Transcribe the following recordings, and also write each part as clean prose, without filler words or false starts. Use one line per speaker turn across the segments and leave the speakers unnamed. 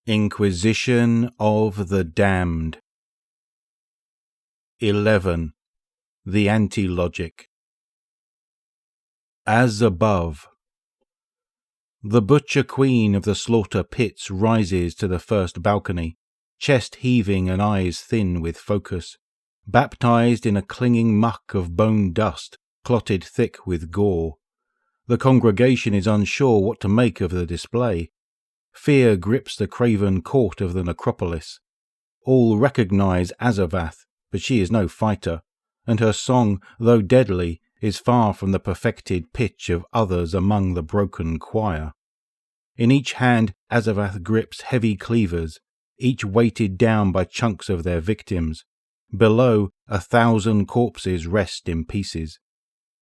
Inquisition of the Damned. 11. The Anti-Logic. As above. The butcher queen of the slaughter pits rises to the first balcony, chest heaving and eyes thin with focus, baptized in a clinging muck of bone dust, clotted thick with gore. The congregation is unsure what to make of the display. Fear grips the craven court of the necropolis. All recognize Azavath, but she is no fighter, and her song, though deadly, is far from the perfected pitch of others among the broken choir. In each hand Azavath grips heavy cleavers, each weighted down by chunks of their victims. Below, 1,000 corpses rest in pieces.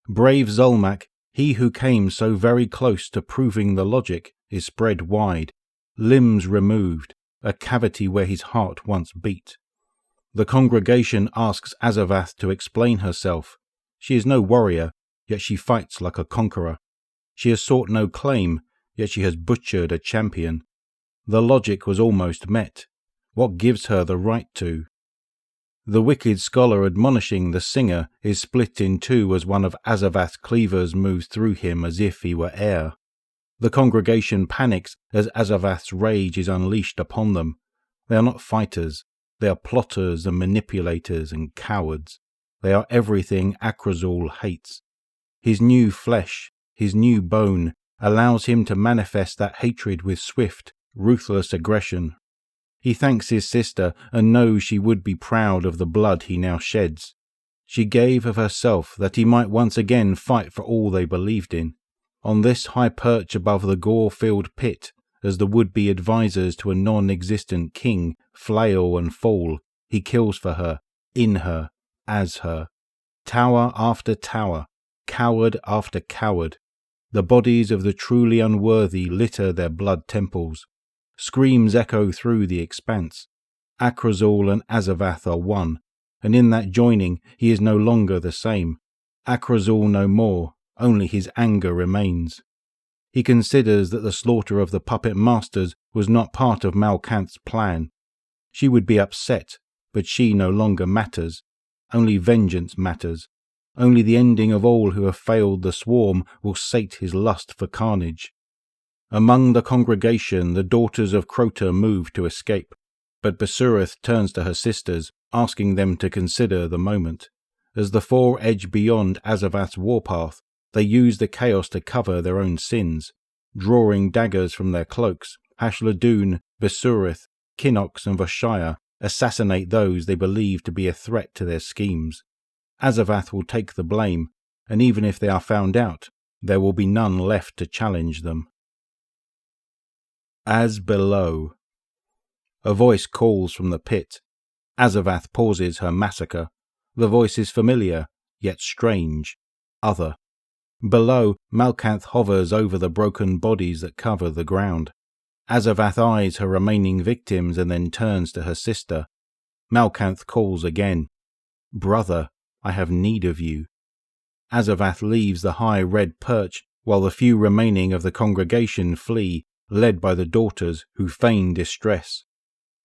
Brave Zulmak, he who came so very close to proving the logic, is spread wide, limbs removed, a cavity where his heart once beat. The congregation asks Azavath to explain herself. She is no warrior, yet she fights like a conqueror. She has sought no claim, yet she has butchered a champion. The logic was almost met. What gives her the right to? The wicked scholar admonishing the singer is split in two as one of Azavath's cleavers moves through him as if he were air. The congregation panics as Azavath's rage is unleashed upon them. They are not fighters. They are plotters and manipulators and cowards. They are everything Akrazul hates. His new flesh, his new bone, allows him to manifest that hatred with swift, ruthless aggression. He thanks his sister and knows she would be proud of the blood he now sheds. She gave of herself that he might once again fight for all they believed in. On this high perch above the gore-filled pit, as the would-be advisers to a non-existent king flail and fall, he kills for her, in her, as her. Tower after tower, coward after coward. The bodies of the truly unworthy litter their blood temples. Screams echo through the expanse. Akrazul and Azavath are one, and in that joining he is no longer the same. Akrazul no more, only his anger remains. He considers that the slaughter of the puppet masters was not part of Malkanth's plan. She would be upset, but she no longer matters. Only vengeance matters. Only the ending of all who have failed the swarm will sate his lust for carnage. Among the congregation the daughters of Crota move to escape, but Besureth turns to her sisters, asking them to consider the moment. As the four edge beyond Azavath's warpath, they use the chaos to cover their own sins. Drawing daggers from their cloaks, Hashladun, Besureth, Kinox and Voshaya assassinate those they believe to be a threat to their schemes. Azavath will take the blame, and even if they are found out, there will be none left to challenge them. As below. A voice calls from the pit. Azavath pauses her massacre. The voice is familiar, yet strange, other. Below, Malkanth hovers over the broken bodies that cover the ground. Azavath eyes her remaining victims and then turns to her sister. Malkanth calls again. Brother, I have need of you. Azavath leaves the high red perch while the few remaining of the congregation flee, led by the daughters who feign distress.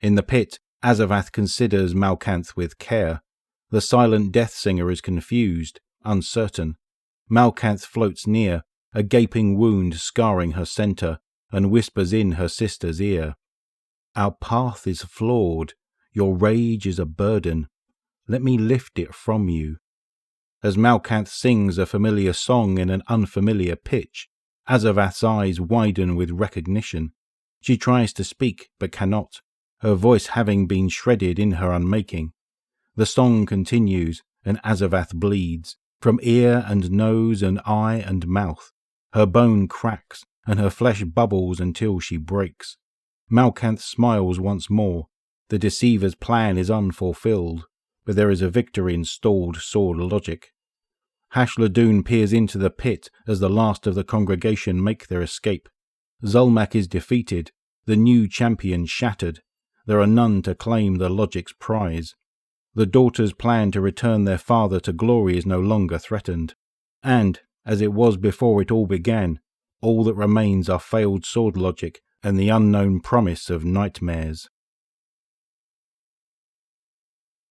In the pit, Azavath considers Malkanth with care. The silent death singer is confused, uncertain. Malkanth floats near, a gaping wound scarring her centre, and whispers in her sister's ear. Our path is flawed. Your rage is a burden. Let me lift it from you. As Malkanth sings a familiar song in an unfamiliar pitch, Azavath's eyes widen with recognition. She tries to speak, but cannot, her voice having been shredded in her unmaking. The song continues, and Azavath bleeds, from ear and nose and eye and mouth. Her bone cracks, and her flesh bubbles until she breaks. Malkanth smiles once more. The deceiver's plan is unfulfilled, but there is a victory in stalled sword logic. Hashladun peers into the pit as the last of the congregation make their escape. Zulmak is defeated, the new champion shattered. There are none to claim the logic's prize. The daughters' plan to return their father to glory is no longer threatened. And, as it was before it all began, all that remains are failed sword logic, and the unknown promise of nightmares.